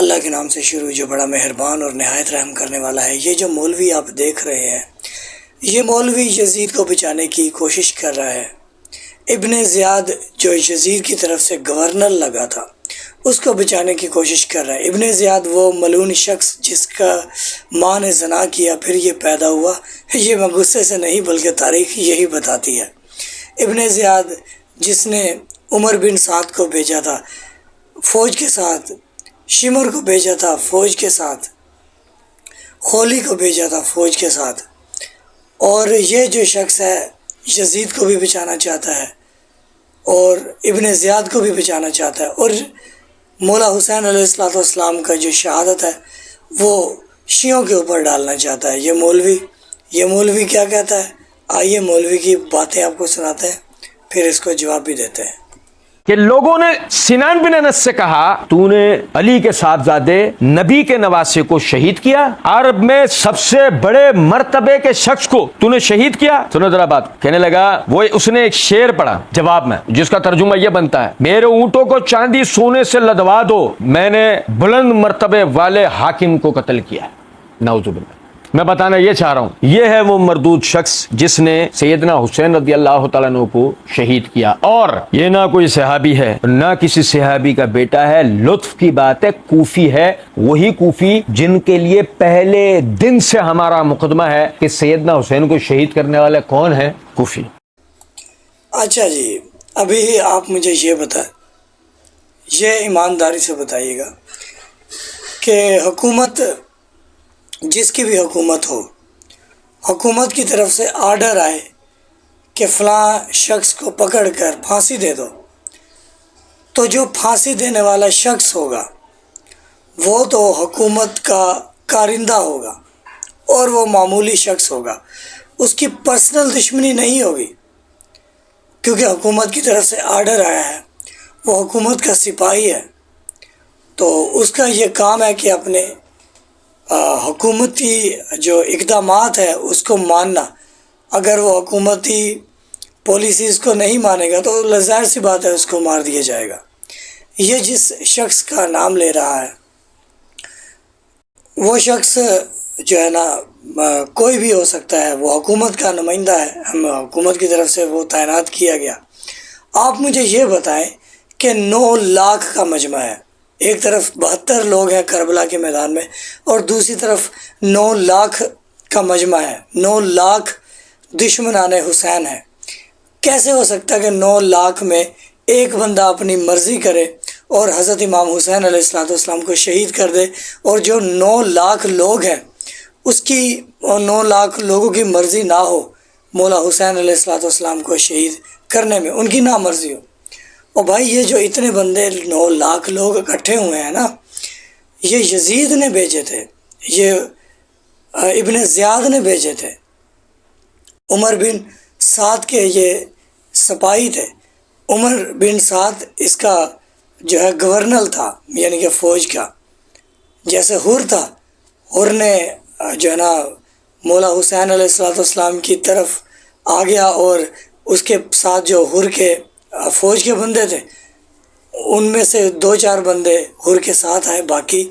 اللہ کے نام سے شروع جو بڑا مہربان اور نہایت رحم کرنے والا ہے۔ یہ جو مولوی آپ دیکھ رہے ہیں، یہ مولوی یزید کو بچانے کی کوشش کر رہا ہے۔ ابن زیاد جو یزید کی طرف سے گورنر لگا تھا، اس کو بچانے کی کوشش کر رہا ہے۔ ابن زیاد وہ ملعون شخص جس کا ماں نے زنا کیا پھر یہ پیدا ہوا، یہ میں غصے سے نہیں بلکہ تاریخ یہی بتاتی ہے۔ ابن زیاد جس نے عمر بن سعد کو بھیجا تھا فوج کے ساتھ، شمر کو بھیجا تھا فوج کے ساتھ، خولی کو بھیجا تھا فوج کے ساتھ، اور یہ جو شخص ہے یزید کو بھی بچانا چاہتا ہے اور ابن زیاد کو بھی بچانا چاہتا ہے، اور مولا حسین علیہ السلام کا جو شہادت ہے وہ شیعوں کے اوپر ڈالنا چاہتا ہے۔ یہ مولوی کیا کہتا ہے؟ آئیے مولوی کی باتیں آپ کو سناتے ہیں، پھر اس کو جواب بھی دیتے ہیں۔ کہ لوگوں نے سنان بن انس سے کہا تو نے علی کے صاحبزادے نبی کے نواسے کو شہید کیا، عرب میں سب سے بڑے مرتبے کے شخص کو تو نے شہید کیا۔ سنو ذرا بات، کہنے لگا اس نے ایک شعر پڑھا جواب میں جس کا ترجمہ یہ بنتا ہے، میرے اونٹوں کو چاندی سونے سے لدوا دو، میں نے بلند مرتبے والے حاکم کو قتل کیا۔ نعوذ باللہ۔ میں بتانا یہ چاہ رہا ہوں، یہ ہے وہ مردود شخص جس نے سیدنا حسین رضی اللہ تعالیٰ عنہ کو شہید کیا، اور یہ نہ کوئی صحابی ہے نہ کسی صحابی کا بیٹا ہے۔ لطف کی بات ہے، کوفی ہے، وہی کوفی جن کے لیے پہلے دن سے ہمارا مقدمہ ہے کہ سیدنا حسین کو شہید کرنے والے کون ہیں؟ کوفی۔ اچھا جی، ابھی آپ مجھے یہ بتائیں، یہ ایمانداری سے بتائیے گا کہ حکومت، جس کی بھی حکومت ہو، حکومت کی طرف سے آرڈر آئے کہ فلاں شخص کو پکڑ کر پھانسی دے دو، تو جو پھانسی دینے والا شخص ہوگا وہ تو حکومت کا کارندہ ہوگا اور وہ معمولی شخص ہوگا، اس کی پرسنل دشمنی نہیں ہوگی، کیونکہ حکومت کی طرف سے آرڈر آیا ہے، وہ حکومت کا سپاہی ہے، تو اس کا یہ کام ہے کہ اپنے حکومتی جو اقدامات ہے اس کو ماننا۔ اگر وہ حکومتی پالیسیز کو نہیں مانے گا تو ظاہر سی بات ہے اس کو مار دیا جائے گا۔ یہ جس شخص کا نام لے رہا ہے وہ شخص جو ہے نا کوئی بھی ہو سکتا ہے، وہ حکومت کا نمائندہ ہے، ہم حکومت کی طرف سے وہ تعینات کیا گیا۔ آپ مجھے یہ بتائیں کہ 9 لاکھ کا مجمع ہے، ایک طرف 72 لوگ ہیں کربلا کے میدان میں اور دوسری طرف 9 لاکھ کا مجمع ہے، 9 لاکھ دشمنان حسین ہیں۔ کیسے ہو سکتا ہے کہ 9 لاکھ میں ایک بندہ اپنی مرضی کرے اور حضرت امام حسین علیہ السلام کو شہید کر دے، اور جو 9 لاکھ لوگ ہیں اس کی 9 لاکھ لوگوں کی مرضی نہ ہو مولا حسین علیہ السلام کو شہید کرنے میں، ان کی نہ مرضی ہو؟ اور بھائی یہ جو اتنے بندے 9 لاکھ لوگ اکٹھے ہوئے ہیں نا، یہ یزید نے بھیجے تھے، یہ ابن زیاد نے بھیجے تھے، عمر بن سعد کے یہ سپاہی تھے۔ عمر بن سعد اس کا جو ہے گورنر تھا، یعنی کہ فوج کا، جیسے حر تھا، حر نے جو ہے نا مولا حسین علیہ السلام کی طرف آ گیا، اور اس کے ساتھ جو حر کے فوج کے بندے تھے ان میں سے 2-4 بندے حر کے ساتھ آئے، باقی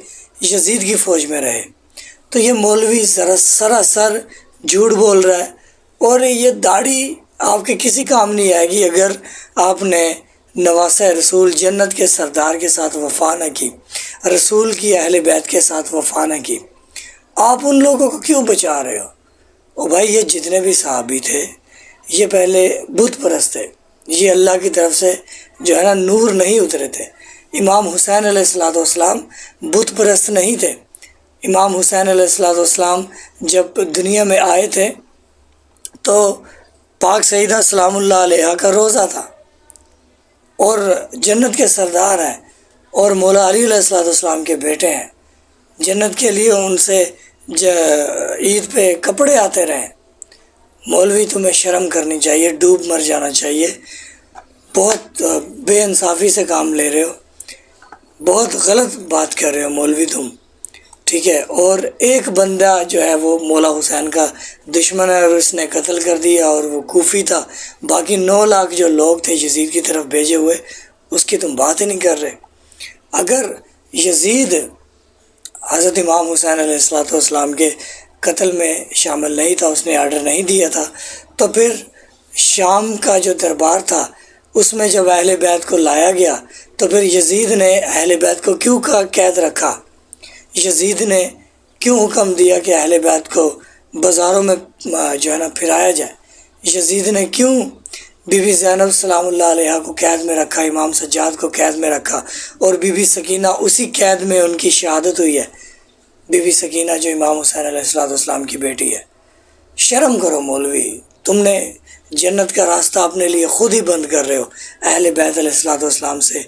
یزید کی فوج میں رہے۔ تو یہ مولوی سراسر جھوٹ بول رہا ہے، اور یہ داڑھی آپ کے کسی کام نہیں آئے گی اگر آپ نے نواسہ رسول جنت کے سردار کے ساتھ وفا نہ کی، رسول کی اہل بیت کے ساتھ وفا نہ کی۔ آپ ان لوگوں کو کیوں بچا رہے ہو؟ اور بھائی یہ جتنے بھی صحابی تھے یہ پہلے بت پرست تھے، یہ اللہ کی طرف سے جو ہے نا نور نہیں اترے تھے۔ امام حسین علیہ السلام بت پرست نہیں تھے۔ امام حسین علیہ السلام جب دنیا میں آئے تھے تو پاک سیدہ سلام اللہ علیہ کا روزہ تھا، اور جنت کے سردار ہیں اور مولا علی علیہ السلام کے بیٹے ہیں، جنت کے لیے ان سے عید پہ کپڑے آتے رہے۔ مولوی تمہیں شرم کرنی چاہیے، ڈوب مر جانا چاہیے، بہت بے انصافی سے کام لے رہے ہو، بہت غلط بات کر رہے ہو مولوی تم، ٹھیک ہے؟ اور ایک بندہ جو ہے وہ مولا حسین کا دشمن ہے اور اس نے قتل کر دیا، اور وہ کوفی تھا، باقی 9 لاکھ جو لوگ تھے یزید کی طرف بھیجے ہوئے اس کی تم بات ہی نہیں کر رہے۔ اگر یزید حضرت امام حسین علیہ السلام کے قتل میں شامل نہیں تھا، اس نے آرڈر نہیں دیا تھا، تو پھر شام کا جو دربار تھا اس میں جب اہل بیت کو لایا گیا تو پھر یزید نے اہل بیت کو کیوں قید رکھا؟ یزید نے کیوں حکم دیا کہ اہل بیت کو بازاروں میں جو ہے نا پھرایا جائے؟ یزید نے کیوں بی بی زینب سلام اللہ علیہ کو قید میں رکھا، امام سجاد کو قید میں رکھا، اور بی بی سکینہ اسی قید میں ان کی شہادت ہوئی ہے، بی بی سکینہ جو امام حسین علیہ السلام کی بیٹی ہے؟ شرم کرو مولوی، تم نے جنت کا راستہ اپنے لیے خود ہی بند کر رہے ہو، اہل بیت علیہ السلام سے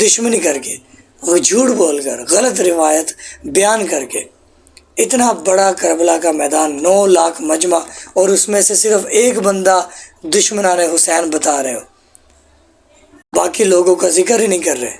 دشمنی کر کے، وہ جھوٹ بول کر، غلط روایت بیان کر کے۔ اتنا بڑا کربلا کا میدان، 9 لاکھ مجمع، اور اس میں سے صرف ایک بندہ دشمنان حسین بتا رہے ہو، باقی لوگوں کا ذکر ہی نہیں کر رہے۔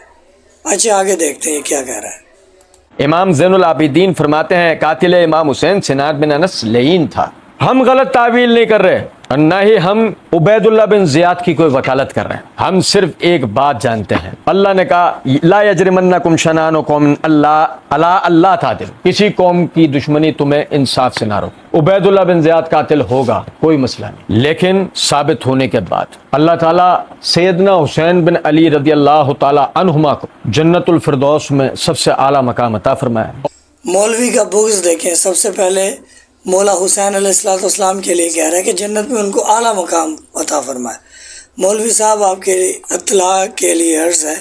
اچھا آگے دیکھتے ہیں کیا کہہ رہا ہے۔ امام زین العابدین فرماتے ہیں قاتل امام حسین سنان بن انس لعین تھا۔ ہم غلط تعویل نہیں کر رہے اور نہ ہی ہم عبید اللہ بن زیاد کی کوئی وکالت کر رہے ہیں، ہم صرف ایک بات جانتے ہیں، اللہ نے کہا لا یجرمنکم شنآن قوم اللہ تعدلوا، کسی قوم کی دشمنی تمہیں انصاف سے نہ روکے۔ عبید اللہ بن زیاد قاتل ہوگا، کوئی مسئلہ نہیں، لیکن ثابت ہونے کے بعد اللہ تعالیٰ سیدنا حسین بن علی رضی اللہ تعالیٰ عنہما کو جنت الفردوس میں سب سے اعلیٰ مقام عطا فرمایا۔ مولوی کا بغض دیکھیں، سب سے پہلے مولا حسین علیہ السلام کے لیے کہہ رہا ہے کہ جنت میں ان کو اعلیٰ مقام عطا فرمائے۔ مولوی صاحب آپ کے اطلاع کے لیے عرض ہے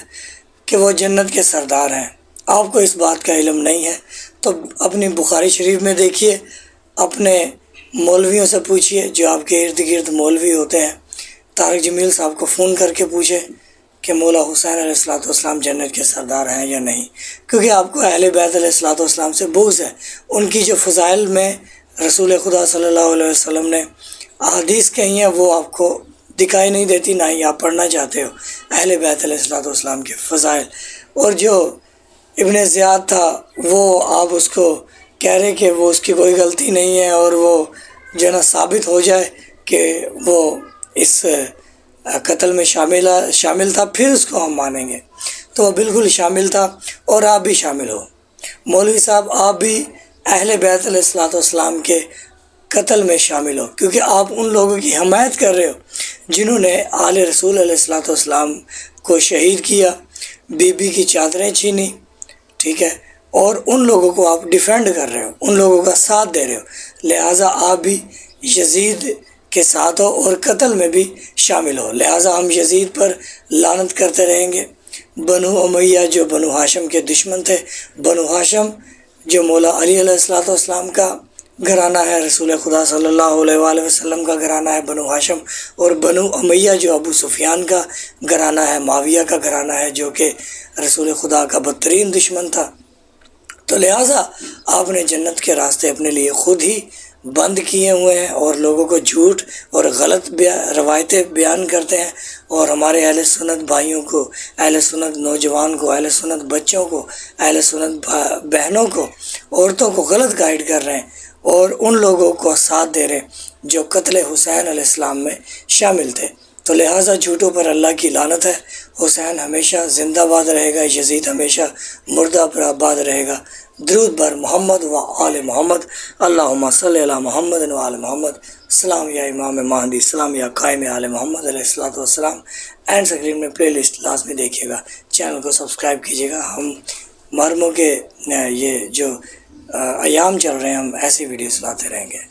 کہ وہ جنت کے سردار ہیں، آپ کو اس بات کا علم نہیں ہے تو اپنی بخاری شریف میں دیکھیے، اپنے مولویوں سے پوچھیے جو آپ کے ارد گرد مولوی ہوتے ہیں، طارق جمیل صاحب کو فون کر کے پوچھے کہ مولا حسین علیہ السلام جنت کے سردار ہیں یا نہیں، کیونکہ آپ کو اہل بیت علیہ السلام سے بغض ہے۔ ان کی جو فضائل میں رسول خدا صلی اللہ علیہ وسلم نے احادیث کہی ہیں وہ آپ کو دکھائی نہیں دیتی، نہ ہی آپ پڑھنا چاہتے ہو اہل بیت علیہ السلام کے فضائل۔ اور جو ابن زیاد تھا وہ آپ اس کو کہہ رہے کہ وہ اس کی کوئی غلطی نہیں ہے اور وہ جو ہے نا ثابت ہو جائے کہ وہ اس قتل میں شامل تھا، پھر اس کو ہم مانیں گے۔ تو وہ بالکل شامل تھا اور آپ بھی شامل ہو۔ مولوی صاحب آپ بھی اہل بیت علیہ السلام کے قتل میں شامل ہو، کیونکہ آپ ان لوگوں کی حمایت کر رہے ہو جنہوں نے آل رسول علیہ السلام کو شہید کیا، بی بی کی چادریں چھینی، ٹھیک ہے، اور ان لوگوں کو آپ ڈیفینڈ کر رہے ہو، ان لوگوں کا ساتھ دے رہے ہو، لہٰذا آپ بھی یزید کے ساتھ ہو اور قتل میں بھی شامل ہو، لہٰذا ہم یزید پر لعنت کرتے رہیں گے۔ بنو امیہ جو بنو ہاشم کے دشمن تھے، بنو ہاشم جو مولا علی علیہ السلام کا گھرانہ ہے، رسول خدا صلی اللہ علیہ وآلہ وسلم کا گھرانہ ہے بنو ہاشم، اور بنو امیہ جو ابو سفیان کا گھرانہ ہے، معاویہ کا گھرانہ ہے جو کہ رسول خدا کا بدترین دشمن تھا۔ تو لہٰذا آپ نے جنت کے راستے اپنے لیے خود ہی بند کیے ہوئے ہیں اور لوگوں کو جھوٹ اور غلط روایتیں بیان کرتے ہیں، اور ہمارے اہل سنت بھائیوں کو، اہل سنت نوجوان کو، اہل سنت بچوں کو، اہل سنت بہنوں کو، عورتوں کو غلط گائیڈ کر رہے ہیں اور ان لوگوں کو ساتھ دے رہے ہیں جو قتل حسین علیہ السلام میں شامل تھے۔ تو لہٰذا جھوٹوں پر اللہ کی لعنت ہے۔ حسین ہمیشہ زندہ باد رہے گا، یزید ہمیشہ مردہ پر آباد رہے گا۔ درود بر محمد و آل محمد، اللہم صلی علی محمد و آل محمد۔ سلام یا امام مہدی، سلام یا قائم آل محمد علیہ السلام۔ اینڈ سکرین میں پلے لسٹ لازمی دیکھیے گا، چینل کو سبسکرائب کیجیے گا۔ ہم محرموں کے یہ جو ایام چل رہے ہیں ہم ایسی ویڈیوز لاتے رہیں گے۔